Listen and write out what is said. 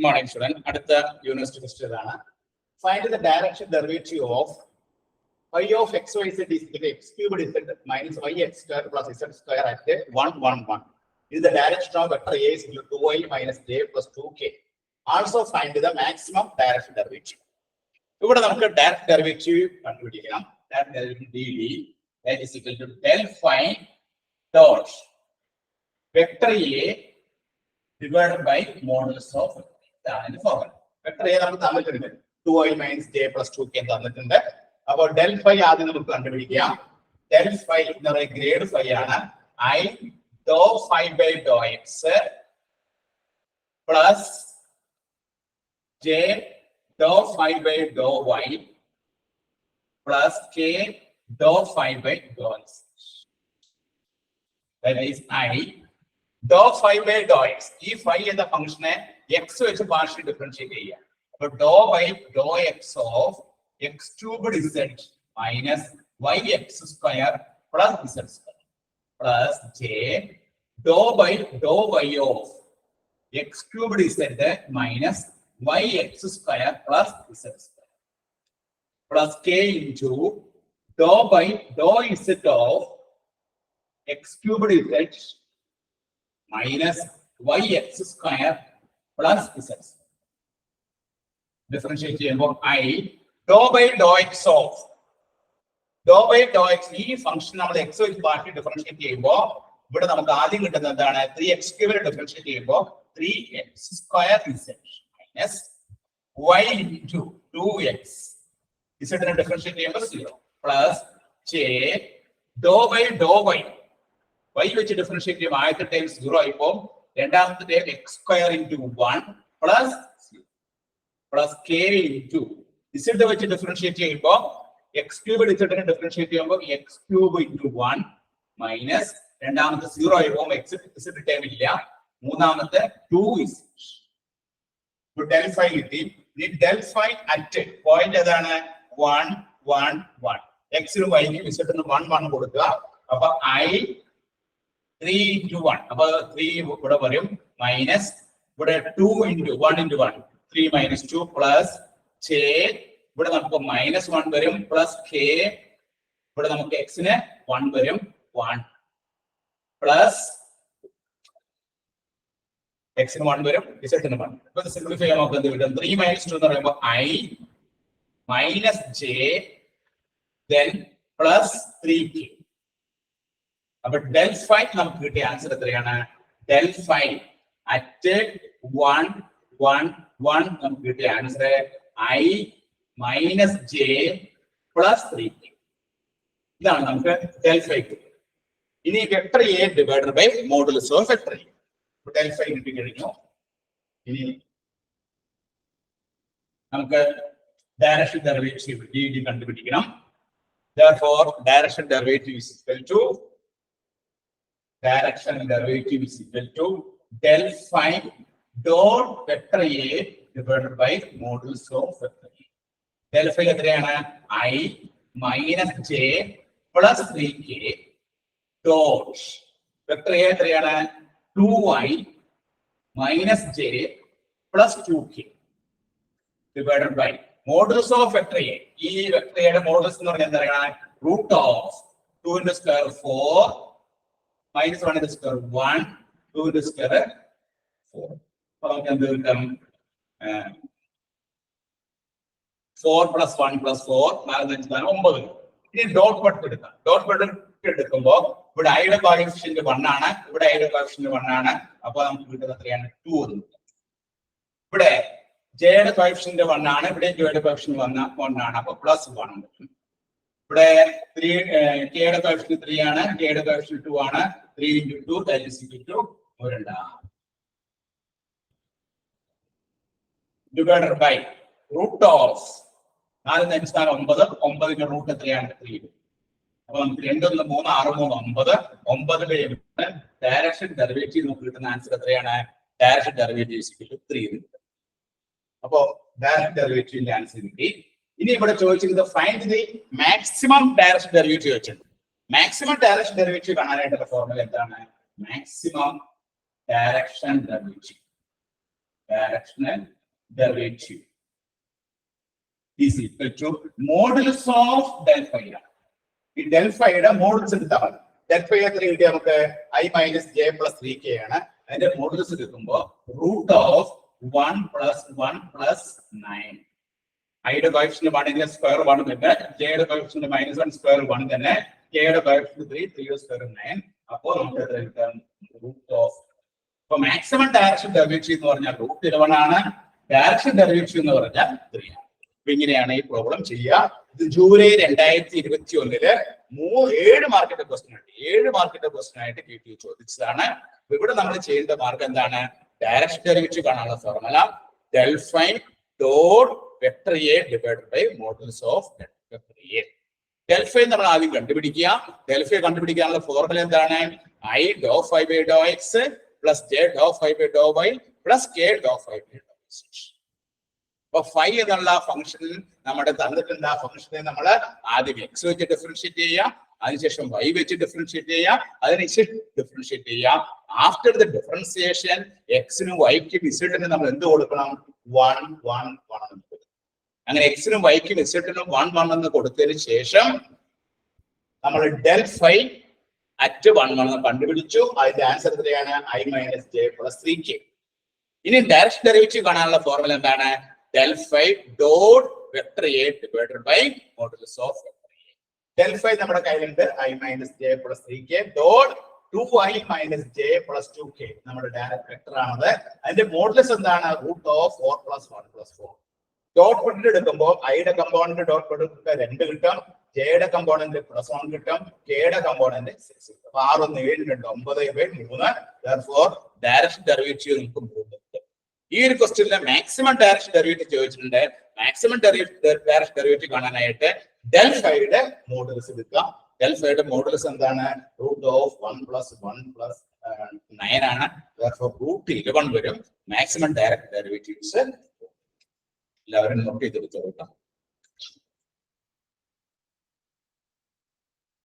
morning, student. Adutha university question is find the direction derivative of y of x y z is equal to x cubed z minus yx square plus z square at 1, 1, 1. Is the direction of vector a is equal to 2y minus j plus 2k. Also find the maximum direction derivative. Here we have direct derivative കണ്ടുപിടിക്കണം. Direct derivative dd that is equal to del phi dot vector a divided by modulus of the formula. Vector a നമുക്ക് തന്നിട്ടുണ്ട് 2y minus j plus 2k തന്നിട്ടുണ്ട്. അപ്പോൾ del phi ആദ്യം നമുക്ക് കണ്ടുപിടിക്കാം. Del phi എന്ന് പറയുന്നത് ഗ്രേഡ് phi ആണ്. I dou phi by dou x plus j dou phi by dou y plus k dou phi by dou x. That is I dou phi by dou x. ഈ phi എന്ന ഫംഗ്ഷനെ x വെച്ച് partial differentiate ചെയ്യുക. അപ്പോൾ dou by dou x of x cubed z minus yx square plus z square plus j dou by dou y of x cubed z minus yx square plus z square plus k into dou by dou z of x cubed z minus yx square plus z square. Differentiate ചെയ്യുമ്പോൾ I dou by dou x ഈ function നമ്മൾ x വെച്ച് മാറ്റി differentiate ചെയ്യുമ്പോൾ ഇവിടെ നമുക്ക് ആദ്യം കിട്ടുന്നത് എന്താണ് 3x ക്യൂബിനെ ഡിഫറൻഷിയേറ്റ് ചെയ്യുമ്പോൾ 3x square z minus y into 2x z നെ ഡിഫറൻഷിയേറ്റ് ചെയ്യുമ്പോൾ 0 plus j dou by dou y വെച്ച് ഡിഫറൻഷിയേറ്റ് ചെയ്യുമ്പോൾ ആദ്യത്തെ ടൈം 0 ആയിപ്പോൾ രണ്ടാമത്തെ time x square into 1 plus 0 plus k into z വെച്ച് ഡിഫറൻഷിയേറ്റ് ചെയ്യുമ്പോൾ x ക്യൂബ് z നെ ഡിഫറൻഷിയേറ്റ് ചെയ്യുമ്പോൾ x ക്യൂബ് into 1 മൈനസ് രണ്ടാമത്തെ 0 ആയിപ്പോൾ x z ടൈം ഇല്ല മൂന്നാമത്തെ 2z. del phi കിട്ടി. ഈ del phi at പോയിന്റ് ഏതാണ് 1 1 1 x നും y നും z നും 1 1 കൊടുക്കുക. അപ്പോൾ I 3 into 1 അപ്പോൾ 3 ഇവിടെ വരും മൈനസ് ഇവിടെ 2 into 1 into 1 3 minus 2 plus j ഇവിടെ നമുക്ക് മൈനസ് 1 വരും പ്ലസ് k ഇവിടെ നമുക്ക് x ന് 1 വരും 1 പ്ലസ് x ന് 1 വരും z ന് 1. അപ്പോൾ സിംപ്ലിഫൈ ചെയ്യാൻ നമുക്ക് എന്ത് കിട്ടും 3 minus 2 എന്ന് പറയുമ്പോൾ I minus j then plus 3k. അപ്പോൾ del phi നമുക്ക് കിട്ടിയ ആൻസർ എത്രയാണ് del phi at 1 1 1 നമുക്ക് കിട്ടിയ answer I minus j plus 3k. ഇതാണ് നമുക്ക് del phi. ഇനി vector a divided by modulus of vector a. del phi കിട്ടി കഴിഞ്ഞു. ഇനി നമുക്ക് ഡയറക്ഷൻ ഡെറിവേറ്റീവ് dd കണ്ടുപിടിക്കണം. Therefore direction derivative is equal to del phi dot vector a divided by modulus of vector a. Del phi എത്രയാണ് I minus j plus 3k dot vector a എത്രയാണ് 2y minus j plus 2k divided by modulus of vector a. ഈ vector a യുടെ modulus എന്ന് പറഞ്ഞാൽ എന്താണ് root of 2 into square 4 minus 1 into square 1 2 into square 4. അപ്പോൾ നമുക്ക് എന്ത് കിട്ടും 4 plus 1 plus 4 9. ഇനി ഡോട്ട് പ്രൊഡക്റ്റ് എടുക്കാം. ഡോട്ട് പ്രൊഡക്റ്റ് എടുക്കുമ്പോൾ ഇവിടെ i യുടെ കോഎഫിഷ്യന്റ് 1 ആണ് ഇവിടെ i യുടെ കോഎഫിഷ്യന്റ് 1 ആണ്. അപ്പോൾ നമുക്ക് കിട്ടുന്നത് എത്രയാണ് 2 എന്ന്. ഇവിടെ j യുടെ കോഎഫിഷ്യന്റ് 1 ആണ് ഇവിടെ j യുടെ കോഎഫിഷ്യന്റ് 1 ആണ്. അപ്പോൾ പ്ലസ് 1 ഇവിടെ 3 k യുടെ കോഎഫിഷ്യന്റ് 3 ആണ് k യുടെ കോഎഫിഷ്യന്റ് 2 ആണ് 3 into 2 that is equal to 2 divided by root of 4 9 9 ന്റെ റൂട്ട് എത്രയാണ് 3. അപ്പോൾ നമുക്ക് 2 1 3 6 3 9 9 ഡയറക്ഷൻ ഡെറിവേറ്റീവ് നമുക്ക് കിട്ടുന്ന ആൻസർ എത്രയാണ് direction derivative is equal to 3. അപ്പോൾ ഡയറക്ഷൻ ഡെറിവേറ്റീവിന്റെ ആൻസർ കിട്ടി. ഇനി ഇവിടെ ചോദിച്ചിരിക്കുന്നത് find the maximum direction derivative വെച്ചിട്ടുണ്ട്. മാക്സിമം ഡയറക്ഷൻ ഡെറിവേറ്റീവ് കാണാനായിട്ടുള്ള ഫോർമുല എന്താണ് maximum direction derivative directional derivative is equal to modulus of del phi. ഈ del phi യുടെ മോഡുലസ് എടുത്താൽ മതി. del phi എത്ര കിട്ടിയ നമുക്ക് I minus j plus 3k ആണ്. അതിന്റെ മോഡുലസ് കിട്ടുമ്പോൾ root of 1 plus 1 plus 9. I യുടെ കോഎഫിഷ്യന്റ് ആണെങ്കിൽ സ്ക്വയർ 1 തന്നെ, j യുടെ കോഎഫിഷ്യന്റ് -1 സ്ക്വയർ 1 തന്നെ, k യുടെ കോഎഫിഷ്യന്റ് 3 3 സ്ക്വയർ 9. അപ്പോൾ നമുക്ക് എത്ര കിട്ടും? root of. അപ്പോൾ മാക്സിമം ഡയറക്ഷൻ ഡെറിവേറ്റീവ് എന്ന് പറഞ്ഞാൽ √11 ആണ്, ഡയറക്ഷൻ ഡെറിവേറ്റീവ് എന്ന് പറഞ്ഞാൽ 3 ആണ്. ഇങ്ങനെയാണ് ഈ പ്രോബ്ലം ചെയ്യുക. ഇത് ജൂലൈ 2021 7 മാർക്കിന്റെ ക്വസ്റ്റ്യൻ ആണ്. 7 മാർക്കിന്റെ ക്വസ്റ്റ്യൻ ആയിട്ട് QT ചോദിച്ചതാണ്. ഇവിടെ നമ്മൾ ചെയ്യേണ്ട മാർക്ക് എന്താണ്? ഡയറക്ഷൻ ഡെറിവേറ്റീവ് കാണാനുള്ള formula del phi dot vector a divided by modulus of vector a. del phi നമ്മൾ ആദ്യം കണ്ടുപിടിക്കുക. del phi കണ്ടുപിടിക്കാനുള്ള ഫോർമുല എന്താണ്? I dou phi by dou x plus j dou phi by dou y plus k dou phi by dou z. അപ്പൊ phi എന്നുള്ള function നമ്മുടെ തന്നിട്ടുണ്ട്. ആ ഫംഗ്ഷനെ നമ്മൾ ആദ്യം x വെച്ച് ഡിഫറൻഷിയേറ്റ് ചെയ്യുക, അതിനുശേഷം y വെച്ച് ഡിഫറൻഷിയേറ്റ് ചെയ്യുക, അതിന് z ഡിഫറൻഷിയേറ്റ് ചെയ്യുക. ആഫ്റ്റർ ദ ഡിഫറൻസിയേഷൻ എക്സിനും വൈക്കും ഇസഡിനും നമ്മൾ എന്ത് കൊടുക്കണം? 1 1 1 എന്ന് കൊടുക്കണം. അങ്ങനെ എക്സിനും വൈക്കും ഇസഡിനും 1 1 എന്ന് കൊടുത്തതിന് ശേഷം നമ്മൾ del phi at 1 1 കണ്ടുപിടിച്ചു. അതിന്റെ ആൻസർ എത്രയാണ്? I minus j plus 3k. ഇനി ഡയറക്ഷൻ ഡെറിവേറ്റീവ് കാണാനുള്ള ഫോർമുല എന്താണ്? del phi dot vector a divided by modulus of vector a. del phi നമ്മുടെ കയ്യിലുണ്ട് I minus j plus 3k dot 2i minus j plus 2k നമ്മുടെ direct vector ആണത്. അതിന്റെ modulus എന്താണ്? root of 4 plus 1 plus 4. Dot product എടുക്കുമ്പോൾ i യുടെ component dot product 2 കിട്ടും, j യുടെ കമ്പോണന്റ് +1 കിട്ടും, k യുടെ കമ്പോണന്റ് 6 കിട്ടും. അപ്പൊ 6 1 7 2 9/3. therefore ഡയറക്ഷൻ ഡെറിവേറ്റീവ് നമുക്ക് 3 കിട്ടും. ഈ ഒരു ക്വസ്റ്റ്യനിലെ മാക്സിമം ഡയറക്ഷൻ ഡെറിവേറ്റീവ് ചോദിച്ചിട്ടുണ്ട്. മാക്സിമം ഡയറക്ഷൻ ഡെറിവേറ്റീവ് കാണാനായിട്ട് del phi യുടെ മോഡുലസ് എടുക്കുക. del phi യുടെ മോഡുലസ് എന്താണ്? root of 1 plus 1 plus 9 ആണ്. therefore √11 വരും. മാക്സിമം ഡയറക്റ്റ് ഡെറിവേറ്റീവ്സ് എല്ലാവരും നോട്ട് ചെയ്തെടുത്തോളൂ.